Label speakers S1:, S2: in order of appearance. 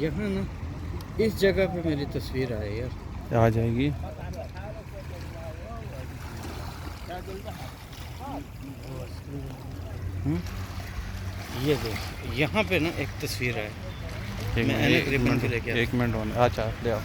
S1: यहाँ ना इस जगह पे मेरी तस्वीर आए यार
S2: आ जाएगी।
S1: ये देख यहाँ पे ना एक तस्वीर है। मैं
S2: एक
S1: रिबन पे लेके आया।
S2: मिनट होने अच्छा ले आओ।